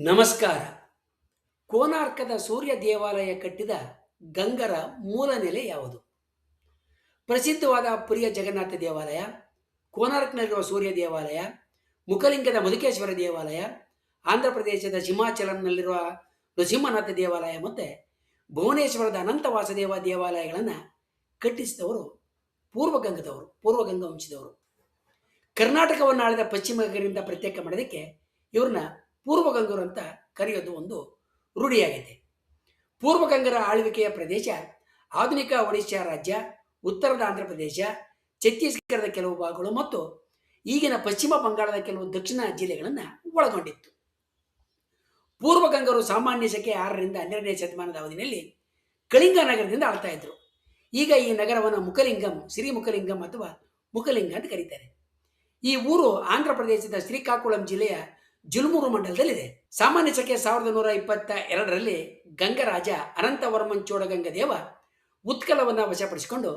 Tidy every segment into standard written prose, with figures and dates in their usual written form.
ನಮಸ್ಕಾರ. ಕೋನಾರ್ಕದ ಸೂರ್ಯ ದೇವಾಲಯ ಕಟ್ಟಿದ ಗಂಗರ ಮೂಲ ನೆಲೆ ಯಾವುದು? ಪ್ರಸಿದ್ಧವಾದ ಪುರಿಯ ಜಗನ್ನಾಥ ದೇವಾಲಯ, ಕೋನಾರ್ಕ್ನಲ್ಲಿರುವ ಸೂರ್ಯ ದೇವಾಲಯ, ಮುಖಲಿಂಗದ ಮಧುಕೇಶ್ವರ ದೇವಾಲಯ, ಆಂಧ್ರ ಪ್ರದೇಶದ ಸಿಂಹಾಚಲಂನಲ್ಲಿರುವ ನೃಸಿಂಹನಾಥ ದೇವಾಲಯ ಮತ್ತು ಭುವನೇಶ್ವರದ ಅನಂತ ವಾಸುದೇವ ದೇವಾಲಯಗಳನ್ನು ಕಟ್ಟಿಸಿದವರು ಪೂರ್ವಗಂಗ ವಂಶದವರು. ಕರ್ನಾಟಕವನ್ನು ಆಳಿದ ಪಶ್ಚಿಮ ಗಂಗರಿಂದ ಪ್ರತ್ಯೇಕ ಮಾಡೋದಕ್ಕೆ ಇವ್ರನ್ನ ಪೂರ್ವಗಂಗರು ಅಂತ ಕರೆಯೋದು ಒಂದು ರೂಢಿಯಾಗಿದೆ. ಪೂರ್ವಗಂಗರ ಆಳ್ವಿಕೆಯ ಪ್ರದೇಶ ಆಧುನಿಕ ಒಡಿಶಾ ರಾಜ್ಯ, ಉತ್ತರದ ಆಂಧ್ರ ಪ್ರದೇಶ, ಛತ್ತೀಸ್ಗಢದ ಕೆಲವು ಭಾಗಗಳು ಮತ್ತು ಈಗಿನ ಪಶ್ಚಿಮ ಬಂಗಾಳದ ಕೆಲವು ದಕ್ಷಿಣ ಜಿಲ್ಲೆಗಳನ್ನು ಒಳಗೊಂಡಿತ್ತು. ಪೂರ್ವಗಂಗರು ಸಾಮಾನ್ಯ ಶಕೆ 6ರಿಂದ 12ನೇ ಶತಮಾನದ ಅವಧಿಯಲ್ಲಿ ಕಳಿಂಗ ನಗರದಿಂದ ಆಳ್ತಾ ಇದ್ರು. ಈಗ ಈ ನಗರವನ್ನು ಮುಖಲಿಂಗಂ, ಶ್ರೀಮುಖಲಿಂಗಂ ಅಥವಾ ಮುಖಲಿಂಗ ಅಂತ ಕರೀತಾರೆ. ಈ ಊರು ಆಂಧ್ರ ಪ್ರದೇಶದ ಶ್ರೀಕಾಕುಳಂ ಜಿಲ್ಲೆಯ ಜುಲ್ಮೂರು ಮಂಡಲದಲ್ಲಿದೆ. ಸಾಮಾನ್ಯ ಶಕೆ 1122ರಲ್ಲಿ ಗಂಗರಾಜ ಅನಂತವರ್ಮನ್ ಚೋಡಗಂಗದೇವ ಉತ್ಕಲವನ್ನು ವಶಪಡಿಸಿಕೊಂಡು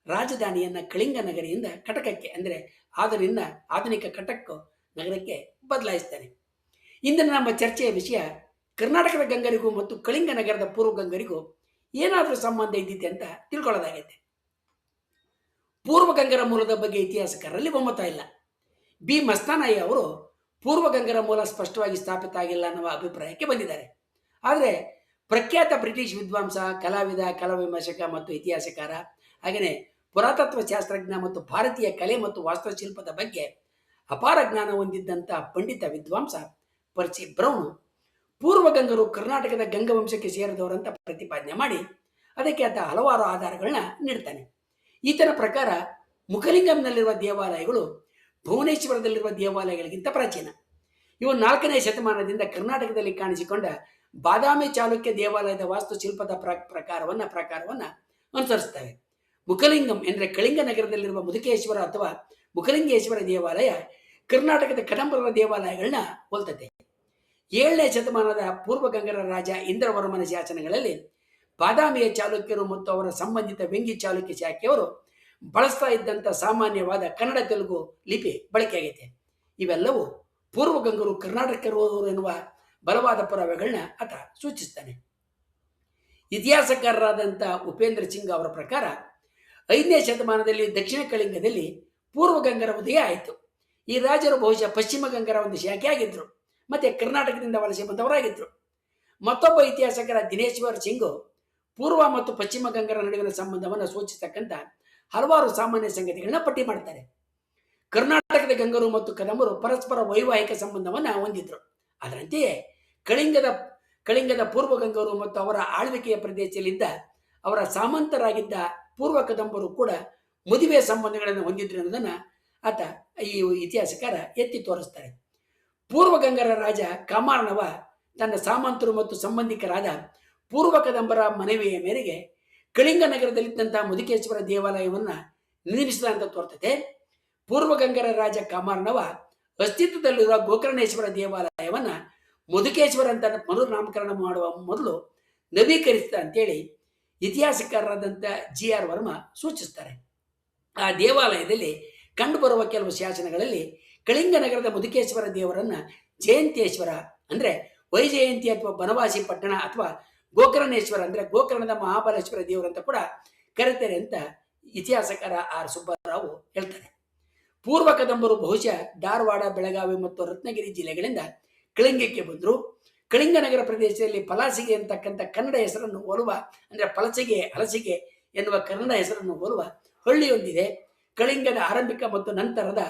ರಾಜಧಾನಿಯನ್ನು ಕಳಿಂಗ ನಗರಿಯಿಂದ ಕಟಕಕ್ಕೆ, ಅಂದರೆ ಆಧುನಿಕ ಕಟಕ್ ನಗರಕ್ಕೆ ಬದಲಾಯಿಸ್ತಾನೆ. ಇಂದಿನ ನಮ್ಮ ಚರ್ಚೆಯ ವಿಷಯ ಕರ್ನಾಟಕದ ಗಂಗರಿಗೂ ಮತ್ತು ಕಳಿಂಗ ನಗರದ ಪೂರ್ವಗಂಗರಿಗೂ ಏನಾದರೂ ಸಂಬಂಧ ಇದ್ದಿದೆ ಅಂತ ತಿಳ್ಕೊಳ್ಳೋದಾಗೈತೆ. ಪೂರ್ವಗಂಗರ ಮೂಲದ ಬಗ್ಗೆ ಇತಿಹಾಸಕಾರರಲ್ಲಿ ಒಮ್ಮತ ಇಲ್ಲ. ಬಿ ಮಸ್ತಾನಯ್ಯ ಅವರು ಪೂರ್ವಗಂಗರ ಮೂಲ ಸ್ಪಷ್ಟವಾಗಿ ಸ್ಥಾಪಿತ ಆಗಿಲ್ಲ ಅನ್ನುವ ಅಭಿಪ್ರಾಯಕ್ಕೆ ಬಂದಿದ್ದಾರೆ. ಆದರೆ ಪ್ರಖ್ಯಾತ ಬ್ರಿಟಿಷ್ ವಿದ್ವಾಂಸ, ಕಲಾವಿದ, ಕಲಾವಿಮರ್ಶಕ ಮತ್ತು ಇತಿಹಾಸಕಾರ, ಹಾಗೆಯೇ ಪುರಾತತ್ವ ಶಾಸ್ತ್ರಜ್ಞ ಮತ್ತು ಭಾರತೀಯ ಕಲೆ ಮತ್ತು ವಾಸ್ತುಶಿಲ್ಪದ ಬಗ್ಗೆ ಅಪಾರ ಜ್ಞಾನ ಹೊಂದಿದ್ದಂಥ ಪಂಡಿತ ವಿದ್ವಾಂಸ ಪರ್ಸಿ ಬ್ರೌನ್ ಪೂರ್ವಗಂಗರು ಕರ್ನಾಟಕದ ಗಂಗವಂಶಕ್ಕೆ ಸೇರಿದವರಂತ ಪ್ರತಿಪಾದನೆ ಮಾಡಿ ಅದಕ್ಕೆ ಆತ ಹಲವಾರು ಆಧಾರಗಳನ್ನ ನೀಡ್ತಾನೆ. ಈತನ ಪ್ರಕಾರ ಮುಖಲಿಂಗಂನಲ್ಲಿರುವ ದೇವಾಲಯಗಳು ಭುವನೇಶ್ವರದಲ್ಲಿರುವ ದೇವಾಲಯಗಳಿಗಿಂತ ಪ್ರಾಚೀನ. ಇವು 4ನೇ ಶತಮಾನದಿಂದ ಕರ್ನಾಟಕದಲ್ಲಿ ಕಾಣಿಸಿಕೊಂಡ ಬಾದಾಮಿ ಚಾಲುಕ್ಯ ದೇವಾಲಯದ ವಾಸ್ತುಶಿಲ್ಪದ ಪ್ರಕಾರವನ್ನು ಅನುಸರಿಸ್ತವೆ. ಮುಖಲಿಂಗಂ ಎಂದರೆ ಕಳಿಂಗ ನಗರದಲ್ಲಿರುವ ಮುದುಕೇಶ್ವರ ಅಥವಾ ಮುಖಲಿಂಗೇಶ್ವರ ದೇವಾಲಯ ಕರ್ನಾಟಕದ ಕದಂಬರ ದೇವಾಲಯಗಳನ್ನ ಹೋಲ್ತತೆ. 7ನೇ ಶತಮಾನದ ಪೂರ್ವಗಂಗರ ರಾಜ ಇಂದ್ರವರ್ಮನ ಶಾಸನಗಳಲ್ಲಿ ಬಾದಾಮಿಯ ಚಾಲುಕ್ಯರು ಮತ್ತು ಅವರ ಸಂಬಂಧಿತ ವೆಂಗಿ ಚಾಲುಕ್ಯ ಶಾಖೆಯವರು ಬಳಸ್ತಾ ಇದ್ದಂಥ ಸಾಮಾನ್ಯವಾದ ಕನ್ನಡ ತೆಲುಗು ಲಿಪಿ ಬಳಕೆಯಾಗೈತೆ. ಇವೆಲ್ಲವೂ ಪೂರ್ವಗಂಗರು ಕರ್ನಾಟಕರು ಎನ್ನುವ ಬಲವಾದ ಪುರಾವೆಗಳನ್ನ ಆತ ಸೂಚಿಸ್ತಾನೆ. ಇತಿಹಾಸಕಾರರಾದಂಥ ಉಪೇಂದ್ರ ಸಿಂಗ್ ಅವರ ಪ್ರಕಾರ 5ನೇ ಶತಮಾನದಲ್ಲಿ ದಕ್ಷಿಣ ಕಳಿಂಗದಲ್ಲಿ ಪೂರ್ವಗಂಗರ ಉದಯ ಆಯಿತು. ಈ ರಾಜರು ಬಹುಶಃ ಪಶ್ಚಿಮ ಗಂಗರ ಒಂದು ಶಾಖೆ ಆಗಿದ್ರು ಮತ್ತು ಕರ್ನಾಟಕದಿಂದ ವಲಸೆ ಬಂದವರಾಗಿದ್ದರು. ಮತ್ತೊಬ್ಬ ಇತಿಹಾಸಕರ ದಿನೇಶ್ವರ್ ಸಿಂಗ್ ಪೂರ್ವ ಮತ್ತು ಪಶ್ಚಿಮ ಗಂಗರ ನಡುವಿನ ಸಂಬಂಧವನ್ನು ಸೂಚಿಸತಕ್ಕಂಥ ಹಲವಾರು ಸಾಮಾನ್ಯ ಸಂಗತಿಗಳನ್ನ ಪಟ್ಟಿ ಮಾಡ್ತಾರೆ. ಕರ್ನಾಟಕದ ಗಂಗರು ಮತ್ತು ಕದಂಬರು ಪರಸ್ಪರ ವೈವಾಹಿಕ ಸಂಬಂಧವನ್ನು ಹೊಂದಿದ್ರು. ಅದರಂತೆಯೇ ಕಳಿಂಗದ ಪೂರ್ವಗಂಗರು ಮತ್ತು ಅವರ ಆಳ್ವಿಕೆಯ ಪ್ರದೇಶದಲ್ಲಿದ್ದ ಅವರ ಸಾಮಂತರಾಗಿದ್ದ ಪೂರ್ವ ಕದಂಬರು ಕೂಡ ಮದುವೆ ಸಂಬಂಧಗಳನ್ನು ಹೊಂದಿದ್ರು ಅನ್ನೋದನ್ನು ಆತ ಈ ಇತಿಹಾಸಕಾರ ಎತ್ತಿ ತೋರಿಸ್ತಾರೆ. ಪೂರ್ವಗಂಗರ ರಾಜ ಕಾಮಾರ್ಣವ ತನ್ನ ಸಾಮಂತರು ಮತ್ತು ಸಂಬಂಧಿಕರಾದ ಪೂರ್ವ ಕದಂಬರ ಮನವಿಯ ಮೇರೆಗೆ ಕಳಿಂಗ ನಗರದಲ್ಲಿದ್ದಂತಹ ಮಧುಕೇಶ್ವರ ದೇವಾಲಯವನ್ನು ನಿರ್ಮಿಸಿದ ಅಂತ ತೋರ್ತದೆ. ಪೂರ್ವಗಂಗರ ರಾಜ ಕಾಮಾರ್ಣವ ಅಸ್ತಿತ್ವದಲ್ಲಿರುವ ಗೋಕರ್ಣೇಶ್ವರ ದೇವಾಲಯವನ್ನು ಮಧುಕೇಶ್ವರ ಅಂತ ಮರುನಾಮಕರಣ ಮಾಡುವ ಮೊದಲು ನವೀಕರಿಸಿದ ಅಂತೇಳಿ ಇತಿಹಾಸಕಾರರಾದಂಥ GR ವರ್ಮ ಸೂಚಿಸ್ತಾರೆ. ಆ ದೇವಾಲಯದಲ್ಲಿ ಕಂಡುಬರುವ ಕೆಲವು ಶಾಸನಗಳಲ್ಲಿ ಕಳಿಂಗ ನಗರದ ಮಧುಕೇಶ್ವರ ದೇವರನ್ನ ಜಯಂತೇಶ್ವರ ಅಂದರೆ ವೈಜಯಂತಿ ಅಥವಾ ಬನವಾಸಿ ಪಟ್ಟಣ ಅಥವಾ ಗೋಕರ್ಣೇಶ್ವರ ಅಂದರೆ ಗೋಕರ್ಣದ ಮಹಾಬಲೇಶ್ವರ ದೇವರಂತ ಕೂಡ ಕರೀತಾರೆ ಅಂತ ಇತಿಹಾಸಕಾರ R ಸುಬ್ಬರಾವ್ ಹೇಳ್ತಾರೆ. ಪೂರ್ವ ಕದಂಬರು ಬಹುಶಃ ಧಾರವಾಡ, ಬೆಳಗಾವಿ ಮತ್ತು ರತ್ನಗಿರಿ ಜಿಲ್ಲೆಗಳಿಂದ ಕಳಿಂಗಕ್ಕೆ ಬಂದರು. ಕಳಿಂಗ ನಗರ ಪ್ರದೇಶದಲ್ಲಿ ಪಲಾಸಿಗೆ ಅಂತಕ್ಕಂಥ ಕನ್ನಡ ಹೆಸರನ್ನು ಹೋಲುವ, ಅಂದರೆ ಹಲಸಿಗೆ ಎನ್ನುವ ಕನ್ನಡ ಹೆಸರನ್ನು ಹೋಲುವ ಹಳ್ಳಿಯೊಂದಿದೆ. ಕಳಿಂಗದ ಆರಂಭಿಕ ಮತ್ತು ನಂತರದ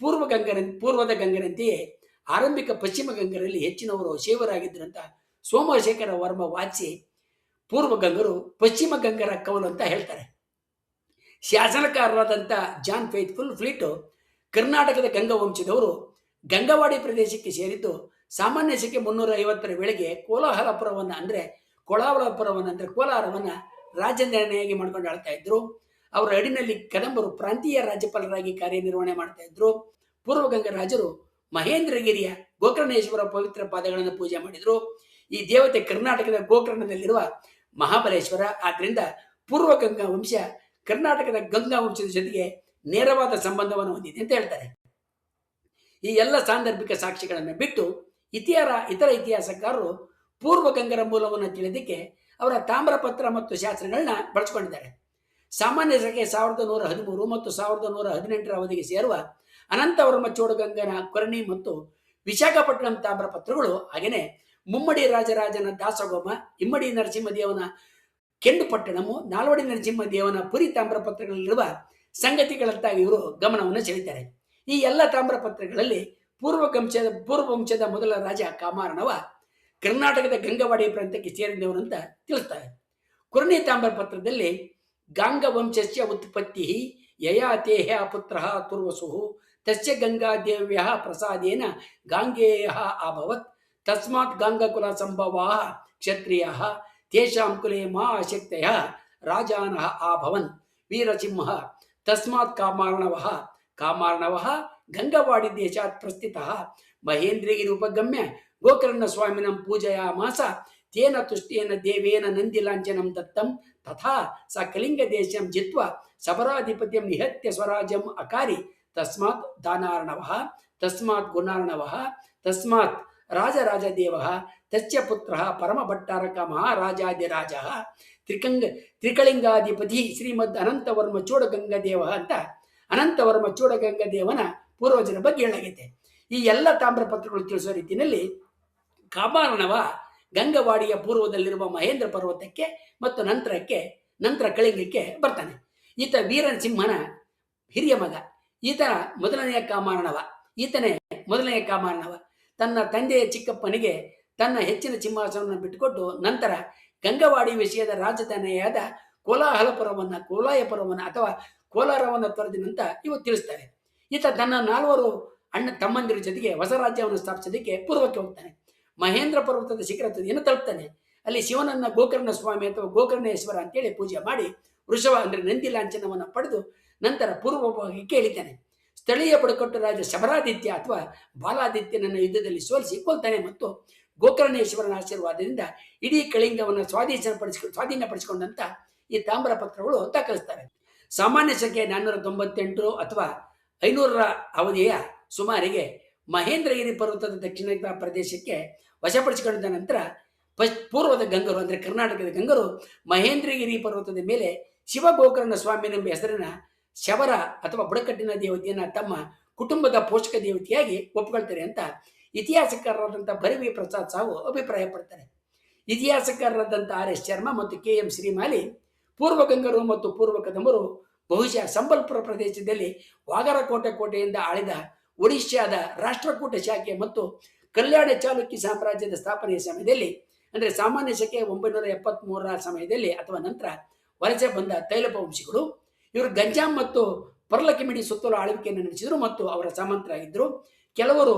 ಪೂರ್ವದ ಗಂಗರಂತೆಯೇ ಆರಂಭಿಕ ಪಶ್ಚಿಮ ಗಂಗರಲ್ಲಿ ಹೆಚ್ಚಿನವರು ಶೈವರಾಗಿದ್ದರಂತ ಸೋಮಶೇಖರ ವರ್ಮ ವಾಚಿಸಿ ಪೂರ್ವಗಂಗರು ಪಶ್ಚಿಮ ಗಂಗರ ಕವಲು ಅಂತ ಹೇಳ್ತಾರೆ. ಶಾಸನಕಾರರಾದಂಥ ಜಾನ್ ಫೇತ್ಫುಲ್ ಫ್ಲೀಟು ಕರ್ನಾಟಕದ ಗಂಗವಂಶದವರು ಗಂಗವಾಡಿ ಪ್ರದೇಶಕ್ಕೆ ಸೇರಿದ್ದು ಸಾಮಾನ್ಯ ಶಕೆ 350ರ ವೇಳೆಗೆ ಕೋಲಾರವನ್ನು ಅಂದರೆ ಕೋಲಾರವನ್ನು ರಾಜಧಾನಿಯಾಗಿ ಮಾಡ್ಕೊಂಡು ಆಳ್ತಾ ಇದ್ರು. ಅವರ ಅಡಿನಲ್ಲಿ ಕದಂಬರು ಪ್ರಾಂತೀಯ ರಾಜ್ಯಪಾಲರಾಗಿ ಕಾರ್ಯನಿರ್ವಹಣೆ ಮಾಡ್ತಾ ಇದ್ರು. ಪೂರ್ವಗಂಗ ರಾಜರು ಮಹೇಂದ್ರಗಿರಿಯ ಗೋಕರ್ಣೇಶ್ವರ ಪವಿತ್ರ ಪಾದಗಳನ್ನು ಪೂಜೆ ಮಾಡಿದರು. ಈ ದೇವತೆ ಕರ್ನಾಟಕದ ಗೋಕರ್ಣದಲ್ಲಿರುವ ಮಹಾಬಲೇಶ್ವರ. ಆದ್ದರಿಂದ ಪೂರ್ವಗಂಗಾ ವಂಶ ಕರ್ನಾಟಕದ ಗಂಗಾ ವಂಶದ ಜೊತೆಗೆ ನೇರವಾದ ಸಂಬಂಧವನ್ನು ಹೊಂದಿದೆ ಅಂತ ಹೇಳ್ತಾರೆ. ಈ ಎಲ್ಲ ಸಾಂದರ್ಭಿಕ ಸಾಕ್ಷಿಗಳನ್ನು ಬಿಟ್ಟು ಇತರ ಇತಿಹಾಸಕಾರರು ಪೂರ್ವ ಗಂಗರ ಮೂಲವನ್ನು ತಿಳಿದಕ್ಕೆ ಅವರ ತಾಮ್ರಪತ್ರ ಮತ್ತು ಶಾಸನಗಳನ್ನ ಬಳಸಿಕೊಂಡಿದ್ದಾರೆ. ಸಾಮಾನ್ಯ ಶಕೆ 1113 ಮತ್ತು 1118 ಅವಧಿಗೆ ಸೇರುವ ಅನಂತವರ್ಮ ಚೋಡಗಂಗನ ಕೊರಣಿ ಮತ್ತು ವಿಶಾಖಪಟ್ಟಣಂ ತಾಮ್ರಪತ್ರಗಳು, ಹಾಗೆಯೇ ಮುಮ್ಮಡಿ ರಾಜರಾಜನ ದಾಸಗೋಮ, ಇಮ್ಮಡಿ ನರಸಿಂಹದೇವನ ಕೆಂಡುಪಟ್ಟಣಮು, ನಾಲ್ವಡಿ ನರಸಿಂಹದೇವನ ಪುರಿ ತಾಮ್ರಪತ್ರಗಳಲ್ಲಿರುವ ಸಂಗತಿಗಳತ್ತ ಇವರು ಗಮನವನ್ನು ಸೆಳೀತಾರೆ. ಈ ಎಲ್ಲ ತಾಮ್ರಪತ್ರಗಳಲ್ಲಿ ಪೂರ್ವವಂಶದ ಮೊದಲ ರಾಜ ಕಾಮಾರ್ಣವ ಕರ್ನಾಟಕದ ಗಂಗವಾಡಿ ಪ್ರಾಂತ್ಯಕ್ಕೆ ಸೇರಿದವನಂತ ತಿಳಿಸ್ತಾರೆ. ಕುರಣಿ ತಾಮ್ರಪತ್ರದಲ್ಲಿ ಗಾಂಗವಂಶಸ್ಯ ಉತ್ಪತ್ತಿ ಯಯಾತೇಹ ಪುತ್ರ ತುರ್ವಸು ತಸ್ಯ ಗಂಗಾದೇವ್ಯ ಪ್ರಸಾದೇನ ಗಾಂಗೇಯ ಅಭವತ್ ತಸ್ಮಾತ್ ಗಾಂಗಕುಲ ಸಂಭವಾ ಕ್ಷತ್ರಿಯ ತೇಷಾಂ ಕುಲೆ ಮಾ ಶಕ್ತಯ ರಾಜಾನಃ ಅಭವನ್ ವೀರಸಿಂಹ ತಸ್ಮಾತ್ ಕಾಮಾರ್ಣವ ಗಂಗವಾಡಿ ದೇಶಾತ್ ಪ್ರಸ್ಥಿತಃ ಮಹೇಂದ್ರಗಿರಿ ಉಪಗಮ್ಯ ಗೋಕರ್ಣ ಸ್ವಾಮಿನಂ ಪೂಜಯಾಮಾಸ ತೇನ ತುಷ್ಟೇನ ದೇವೇನ ನಂದಿಲಾಂಛನಂ ದತ್ತಂ ತಥಾ ಸ ಕಲಿಂಗ ದೇಶಂ ಜಿತ್ವಾ ಸಬರಾಧಿಪತ್ಯಂ ನಿಹತ್ಯ ಸ್ವರಾಜ್ಯಂ ಅಕಾರಿ ತಸ್ಮಾತ್ ದಾನಾರ್ಣವಃ ತಸ್ಮಾತ್ ಗುಣಾರ್ಣವಃ ತಸ್ಮಾತ್ ರಾಜರಾಜದೇವಃ ತಸ್ಯ ಪುತ್ರಃ ಪರಮಭಟ್ಟಾರಕ ಮಹಾರಾಜಾದಿರಾಜಃ ತ್ರಿಕಳಿಂಗಾಧಿಪತಿ ಶ್ರೀಮದ್ ಅನಂತವರ್ಮ ಚೋಡಗಂಗದೇವ ಅಂತ ಅನಂತವರ್ಮ ಚೋಡಗಂಗದೇವನ ಪೂರ್ವಜರ ಬಗ್ಗೆ ಹೇಳಾಗಿದೆ. ಈ ಎಲ್ಲ ತಾಮ್ರಪತ್ರಗಳು ತಿಳಿಸುವ ರೀತಿಯಲ್ಲಿ ಕಾಮಾರ್ಣವ ಗಂಗವಾಡಿಯ ಪೂರ್ವದಲ್ಲಿರುವ ಮಹೇಂದ್ರ ಪರ್ವತಕ್ಕೆ ಮತ್ತು ನಂತರ ಕಳಿಂಗಕ್ಕೆ ಬರ್ತಾನೆ. ಈತ ವೀರಸಿಂಹನ ಹಿರಿಯ ಮಗ. ಈತನೇ ಮೊದಲನೆಯ ಕಾಮಾರ್ಣವ ತನ್ನ ತಂದೆಯ ಚಿಕ್ಕಪ್ಪನಿಗೆ ತನ್ನ ಹೆಚ್ಚಿನ ಸಿಂಹಾಸನವನ್ನು ಬಿಟ್ಟುಕೊಟ್ಟು ನಂತರ ಗಂಗವಾಡಿ ವಿಷಯದ ರಾಜಧಾನಿಯಾದ ಕೋಲಾಯಪುರವನ್ನು ಅಥವಾ ಕೋಲಾರವನ್ನು ತೊರೆದಿನಂತ ಇವು ತಿಳಿಸ್ತವೆ. ಈತ ತನ್ನ 4 ಅಣ್ಣ ತಮ್ಮಂದಿರ ಜೊತೆಗೆ ಹೊಸ ರಾಜ್ಯವನ್ನು ಸ್ಥಾಪಿಸೋದಕ್ಕೆ ಪೂರ್ವಕ್ಕೆ ಹೋಗ್ತಾನೆ. ಮಹೇಂದ್ರ ಪರ್ವತದ ಶಿಖರ ತುದಿಯನ್ನು ತಲುಪ್ತಾನೆ. ಅಲ್ಲಿ ಶಿವನನ್ನ ಗೋಕರ್ಣ ಸ್ವಾಮಿ ಅಥವಾ ಗೋಕರ್ಣೇಶ್ವರ ಅಂತೇಳಿ ಪೂಜೆ ಮಾಡಿ ವೃಷಭ ಅಂದರೆ ನಂದಿ ಲಾಂಛನವನ್ನು ಪಡೆದು ನಂತರ ಪೂರ್ವ ಭಾಗಕ್ಕೆ ಇಳಿತಾನೆ. ಸ್ಥಳೀಯ ಬುಡಕಟ್ಟು ರಾಜ ಶಬರಾದಿತ್ಯ ಅಥವಾ ಬಾಲಾದಿತ್ಯನನ್ನು ಯುದ್ಧದಲ್ಲಿ ಸೋಲಿಸಿ ಕೊಲ್ತಾನೆ ಮತ್ತು ಗೋಕರ್ಣೇಶ್ವರನ ಆಶೀರ್ವಾದದಿಂದ ಇಡೀ ಕಳಿಂಗವನ್ನು ಸ್ವಾಧೀನಪಡಿಸಿಕೊಂಡಂತ ಈ ತಾಮ್ರಪತ್ರಗಳು ದಾಖಲಿಸ್ತವೆ. ಸಾಮಾನ್ಯ ಶಕೆ 498 ಅಥವಾ 500ರ ಅವಧಿಯ ಸುಮಾರಿಗೆ ಮಹೇಂದ್ರಗಿರಿ ಪರ್ವತದ ದಕ್ಷಿಣ ಪ್ರದೇಶಕ್ಕೆ ವಶಪಡಿಸಿಕೊಂಡ ನಂತರ ಪೂರ್ವದ ಗಂಗರು ಅಂದರೆ ಕರ್ನಾಟಕದ ಗಂಗರು ಮಹೇಂದ್ರಗಿರಿ ಪರ್ವತದ ಮೇಲೆ ಶಿವಗೋಕರ್ಣ ಸ್ವಾಮಿನೆಂಬ ಹೆಸರಿನ ಶಬರ ಅಥವಾ ಬುಡಕಟ್ಟಿನ ದೇವತೆಯನ್ನ ತಮ್ಮ ಕುಟುಂಬದ ಪೋಷಕ ದೇವತೆಯಾಗಿ ಒಪ್ಕೊಳ್ತಾರೆ ಅಂತ ಇತಿಹಾಸಕಾರರಾದಂಥ ಭರವಿ ಪ್ರಸಾದ್ ಸಾವು ಅಭಿಪ್ರಾಯ ಪಡ್ತಾರೆ. ಇತಿಹಾಸಕಾರರಾದಂಥ RS ಶರ್ಮಾ ಮತ್ತು KM ಶ್ರೀಮಾಲಿ ಪೂರ್ವ ಗಂಗರು ಮತ್ತು ಪೂರ್ವ ಕದಂಬರು ಬಹುಶಃ ಸಂಬಲ್ಪುರ ಪ್ರದೇಶದಲ್ಲಿ ಕೋಟೆಯಿಂದ ಆಳಿದ ಒಡಿಶಾದ ರಾಷ್ಟ್ರಕೂಟ ಶಾಖೆ ಮತ್ತು ಕಲ್ಯಾಣ ಚಾಲುಕ್ಯ ಸಾಮ್ರಾಜ್ಯದ ಸ್ಥಾಪನೆಯ ಸಮಯದಲ್ಲಿ ಅಂದರೆ ಸಾಮಾನ್ಯ ಶಕೆ 973ರ ಸಮಯದಲ್ಲಿ ಅಥವಾ ನಂತರ ವಲಸೆ ಬಂದ ತೈಲಪ ವಂಶಿಗಳು ಇವರು ಗಂಜಾಂ ಮತ್ತು ಪರ್ಲಕಿಮಿಡಿ ಸುತ್ತಲೂ ಆಳ್ವಿಕೆಯನ್ನು ನಡೆಸಿದರು ಮತ್ತು ಅವರ ಸಾಮಂತರಾಗಿದ್ದರು. ಕೆಲವರು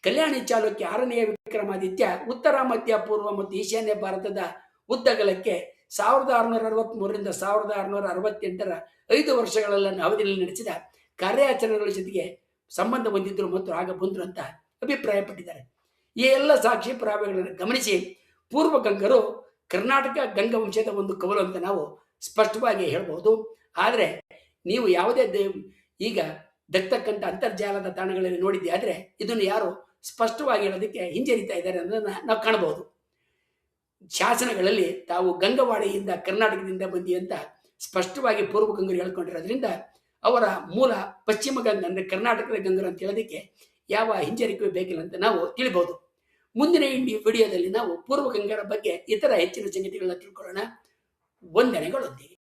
ಕಲ್ಯಾಣಿ ಚಾಲುಕ್ಯ 6ನೇ ವಿಕ್ರಮಾದಿತ್ಯ ಉತ್ತರ ಮಧ್ಯ ಪೂರ್ವ ಮತ್ತು ಈಶಾನ್ಯ ಭಾರತದ ಉದ್ದಗಲಕ್ಕೆ 1663ರಿಂದ 1668ರ 5 ವರ್ಷಗಳ ಅವಧಿಯಲ್ಲಿ ನಡೆಸಿದ ಕಾರ್ಯಾಚರಣೆಗಳ ಜೊತೆಗೆ ಸಂಬಂಧ ಹೊಂದಿದ್ರು ಮತ್ತು ಆಗ ಬಂದರು ಅಂತ ಅಭಿಪ್ರಾಯಪಟ್ಟಿದ್ದಾರೆ. ಈ ಎಲ್ಲ ಸಾಕ್ಷಿ ಪುರಾವೆಗಳನ್ನು ಗಮನಿಸಿ ಪೂರ್ವ ಗಂಗರು ಕರ್ನಾಟಕ ಗಂಗವಂಶದ ಒಂದು ಕವಲು ಅಂತ ನಾವು ಸ್ಪಷ್ಟವಾಗಿ ಹೇಳ್ಬೋದು. ಆದರೆ ನೀವು ಯಾವುದೇ ಈಗ ದಕ್ಕಂಥ ಅಂತರ್ಜಾಲದ ತಾಣಗಳಲ್ಲಿ ನೋಡಿದ್ದೆ ಆದರೆ ಇದನ್ನು ಯಾರು ಸ್ಪಷ್ಟವಾಗಿ ಹೇಳೋದಕ್ಕೆ ಹಿಂಜರಿತಾ ಇದ್ದಾರೆ ಅನ್ನೋದನ್ನ ನಾವು ಕಾಣಬಹುದು. ಶಾಸನಗಳಲ್ಲಿ ತಾವು ಗಂಗವಾಡಿಯಿಂದ ಕರ್ನಾಟಕದಿಂದ ಬಂದಿ ಅಂತ ಸ್ಪಷ್ಟವಾಗಿ ಪೂರ್ವ ಗಂಗರು ಹೇಳ್ಕೊಂಡಿರೋದ್ರಿಂದ ಅವರ ಮೂಲ ಪಶ್ಚಿಮ ಗಂಗ ಅಂದರೆ ಕರ್ನಾಟಕದ ಗಂಗರು ಅಂತ ಹೇಳೋದಕ್ಕೆ ಯಾವ ಹಿಂಜರಿಕೆ ಬೇಕಿಲ್ಲ ಅಂತ ನಾವು ತಿಳಿಬಹುದು. ಮುಂದಿನ ವಿಡಿಯೋದಲ್ಲಿ ನಾವು ಪೂರ್ವ ಗಂಗರ ಬಗ್ಗೆ ಇತರ ಹೆಚ್ಚಿನ ಸಂಗತಿಗಳನ್ನ ತಿಳ್ಕೊಳ್ಳೋಣ. ವಂದನೆಗಳೊಂದಿಗೆ.